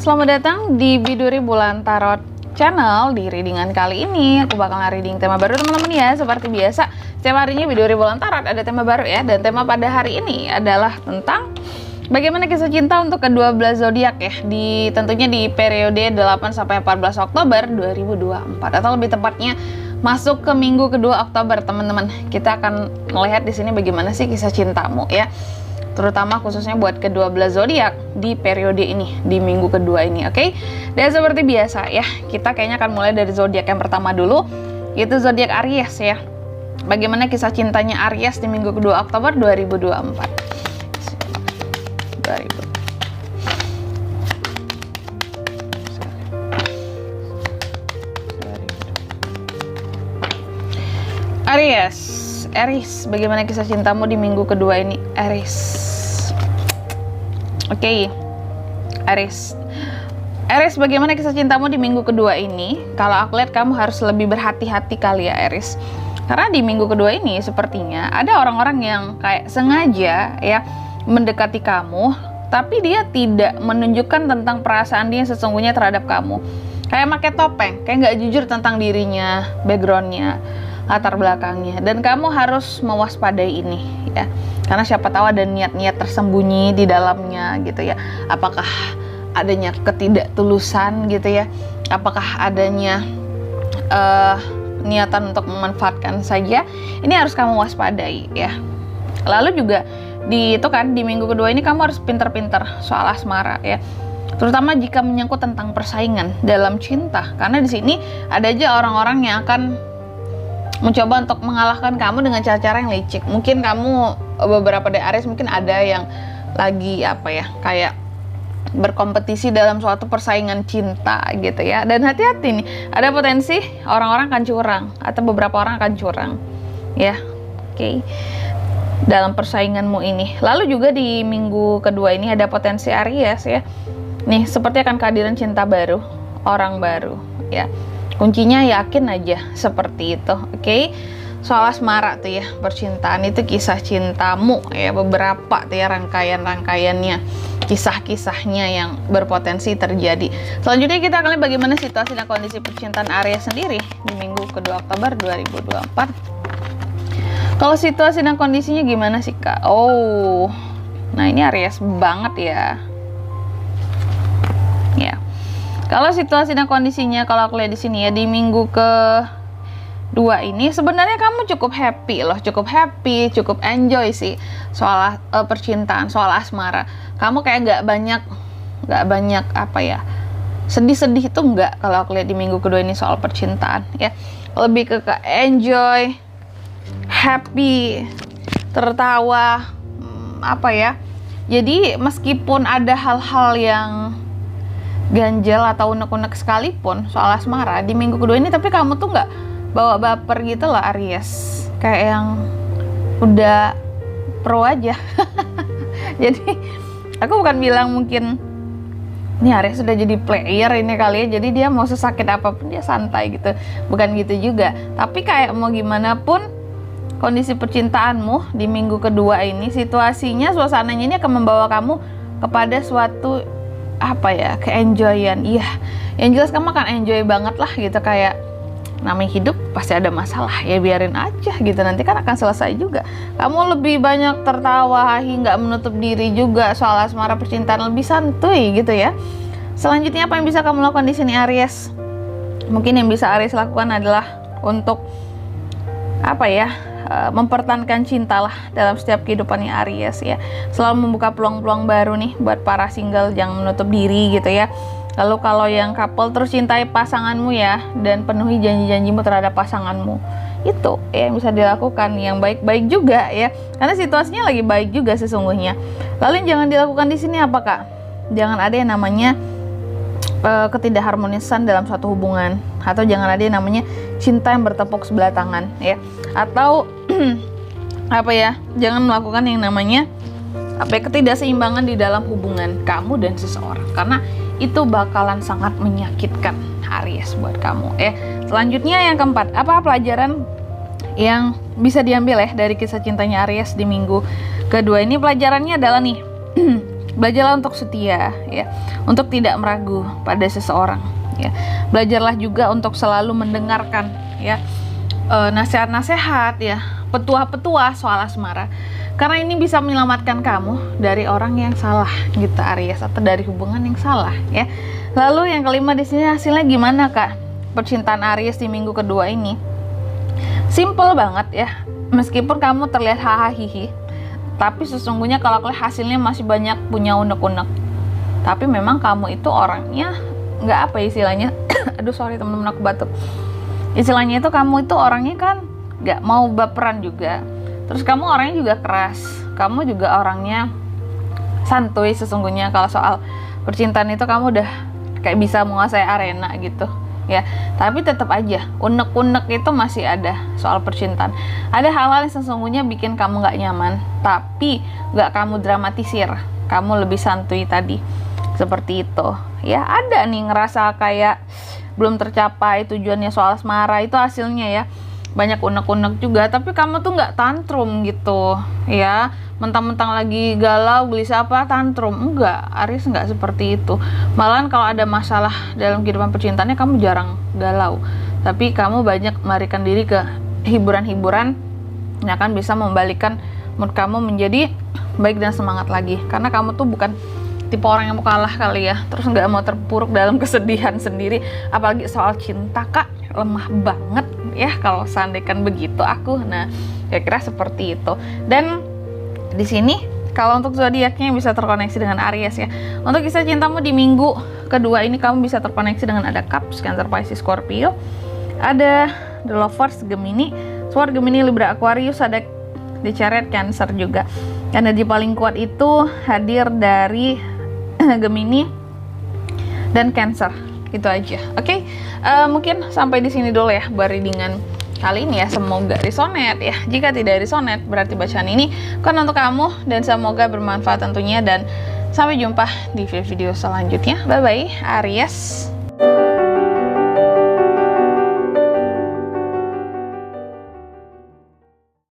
selamat datang di Biduri Bulan Tarot Channel. Di readingan kali ini aku bakal reading tema baru teman-teman ya. Seperti biasa, setiap harinya Biduri Bulan Tarot ada tema baru ya. Dan tema pada hari ini adalah tentang bagaimana kisah cinta untuk kedua belas zodiak ya. Tentunya di periode 8 sampai 14 Oktober 2024 atau lebih tepatnya masuk ke minggu kedua Oktober, teman-teman. Kita akan melihat di sini bagaimana sih kisah cintamu ya. Terutama khususnya buat kedua belas zodiak di periode ini, di minggu kedua ini, oke? Dan seperti biasa ya, kita kayaknya akan mulai dari zodiak yang pertama dulu, yaitu zodiak Aries ya. Bagaimana kisah cintanya Aries di minggu kedua Oktober 2024? Aries, bagaimana kisah cintamu di minggu kedua ini, Aries? Oke, Aries, bagaimana kisah cintamu di minggu kedua ini? Kalau aku lihat kamu harus lebih berhati-hati kali ya, Aries. Karena di minggu kedua ini sepertinya ada orang-orang yang kayak sengaja ya mendekati kamu, tapi dia tidak menunjukkan tentang perasaan dia sesungguhnya terhadap kamu. Kayak pakai topeng, kayak nggak jujur tentang dirinya, backgroundnya, latar belakangnya, dan kamu harus mewaspadai ini ya, karena siapa tahu ada niat-niat tersembunyi di dalamnya gitu ya. Apakah adanya ketidaktulusan gitu ya, apakah adanya niatan untuk memanfaatkan saja, ini harus kamu waspadai ya. Lalu juga di minggu kedua ini kamu harus pinter-pinter soal asmara ya, terutama jika menyangkut tentang persaingan dalam cinta, karena di sini ada aja orang-orang yang akan mencoba untuk mengalahkan kamu dengan cara-cara yang licik. Mungkin kamu beberapa dari Aries mungkin ada yang lagi kayak berkompetisi dalam suatu persaingan cinta gitu ya. Dan hati-hati nih, ada potensi orang-orang akan curang atau beberapa orang akan curang ya. Oke. Dalam persainganmu ini. Lalu juga di minggu kedua ini ada potensi Aries ya. Nih, seperti akan kehadiran cinta baru, orang baru ya. Kuncinya yakin aja seperti itu, oke? Soal asmara tuh ya, percintaan itu kisah cintamu ya, beberapa tuh ya rangkaian-rangkaiannya, kisah-kisahnya yang berpotensi terjadi. Selanjutnya kita akan lihat bagaimana situasi dan kondisi percintaan Aries sendiri di minggu kedua Oktober 2024. Kalau situasi dan kondisinya gimana sih, Kak? Oh, nah ini Aries banget ya. Ya. Kalau situasi dan kondisinya, kalau aku lihat di sini ya, di minggu kedua ini sebenarnya kamu cukup happy loh, cukup enjoy sih soal percintaan, soal asmara. Kamu kayak nggak banyak sedih-sedih itu nggak. Kalau aku lihat di minggu kedua ini soal percintaan ya, lebih ke enjoy, happy, tertawa, Jadi meskipun ada hal-hal yang ganjel atau unek-unek sekalipun soal asmara di minggu kedua ini, tapi kamu tuh nggak bawa baper gitu loh, Aries. Kayak yang udah pro aja. Jadi aku bukan bilang mungkin ini Aries sudah jadi player ini kali ya, jadi dia mau sesakit apapun dia santai gitu, bukan gitu juga. Tapi kayak mau gimana pun kondisi percintaanmu di minggu kedua ini, situasinya, suasananya ini akan membawa kamu kepada suatu keenjoyan. Iya, yang jelas kamu akan enjoy banget lah gitu. Kayak namanya hidup pasti ada masalah ya, biarin aja gitu, nanti kan akan selesai juga. Kamu lebih banyak tertawa, nggak menutup diri juga soal asmara percintaan, lebih santuy gitu ya. Selanjutnya apa yang bisa kamu lakukan di sini, Aries? Mungkin yang bisa Aries lakukan adalah untuk mempertahankan cinta lah dalam setiap kehidupannya Aries ya. Selalu membuka peluang-peluang baru nih buat para single, jangan menutup diri gitu ya. Lalu kalau yang couple, terus cintai pasanganmu ya, dan penuhi janji-janjimu terhadap pasanganmu. Itu ya yang bisa dilakukan, yang baik-baik juga ya, karena situasinya lagi baik juga sesungguhnya. Lalu yang jangan dilakukan di sini apa, Kak? Jangan ada yang namanya ketidakharmonisan dalam suatu hubungan, atau jangan ada yang namanya cinta yang bertepuk sebelah tangan ya, atau jangan melakukan yang namanya ketidakseimbangan di dalam hubungan kamu dan seseorang, karena itu bakalan sangat menyakitkan Aries buat kamu ya. Selanjutnya yang keempat, apa pelajaran yang bisa diambil ya dari kisah cintanya Aries di minggu kedua ini? Pelajarannya adalah nih Belajarlah untuk setia, ya, untuk tidak meragu pada seseorang, ya. Belajarlah juga untuk selalu mendengarkan, ya, nasihat-nasihat, ya, petua-petua soal asmara, karena ini bisa menyelamatkan kamu dari orang yang salah, gitu Aries, atau dari hubungan yang salah, ya. Lalu yang kelima di sini hasilnya gimana, Kak? Percintaan Aries di minggu kedua ini simple banget, ya. Meskipun kamu terlihat hahaha, tapi sesungguhnya kalau hasilnya masih banyak punya unek-unek. Tapi memang kamu itu orangnya nggak apa istilahnya aduh sorry temen-temen, aku batuk. Istilahnya itu kamu itu orangnya kan nggak mau baperan juga, terus kamu orangnya juga keras, kamu juga orangnya santuy. Sesungguhnya kalau soal percintaan itu kamu udah kayak bisa menguasai arena gitu, ya. Tapi tetap aja unek-unek itu masih ada soal percintaan. Ada hal-hal yang sesungguhnya bikin kamu nggak nyaman, tapi nggak kamu dramatisir, kamu lebih santuy tadi, seperti itu, ya. Ada nih ngerasa kayak belum tercapai tujuannya soal asmara, itu hasilnya ya banyak unek-unek juga, tapi kamu tuh nggak tantrum gitu, ya. Mentang-mentang lagi galau, gelisah apa, tantrum. Enggak, Aries enggak seperti itu. Malahan kalau ada masalah dalam kehidupan percintaannya, kamu jarang galau, tapi kamu banyak melarikan diri ke hiburan-hiburan yang akan bisa membalikkan mood kamu menjadi baik dan semangat lagi. Karena kamu tuh bukan tipe orang yang mau kalah kali ya, terus nggak mau terpuruk dalam kesedihan sendiri. Apalagi soal cinta, Kak, lemah banget ya kalau seandainya begitu aku. Nah, kira-kira seperti itu. Dan di sini kalau untuk zodiaknya bisa terkoneksi dengan Aries ya. Untuk kisah cintamu di minggu kedua ini kamu bisa terkoneksi dengan ada Cups, Cancer, Pisces, Scorpio, ada The Lovers, Gemini, Sword, Gemini, Libra, Aquarius, ada The Chariot, Cancer juga. Energi paling kuat itu hadir dari Gemini dan Cancer. Itu aja. Oke. Mungkin sampai di sini dulu ya buat readingan kali ini ya. Semoga resonate ya. Jika tidak resonate berarti bacaan ini kan untuk kamu, dan semoga bermanfaat tentunya, dan sampai jumpa di video selanjutnya. Bye bye Aries.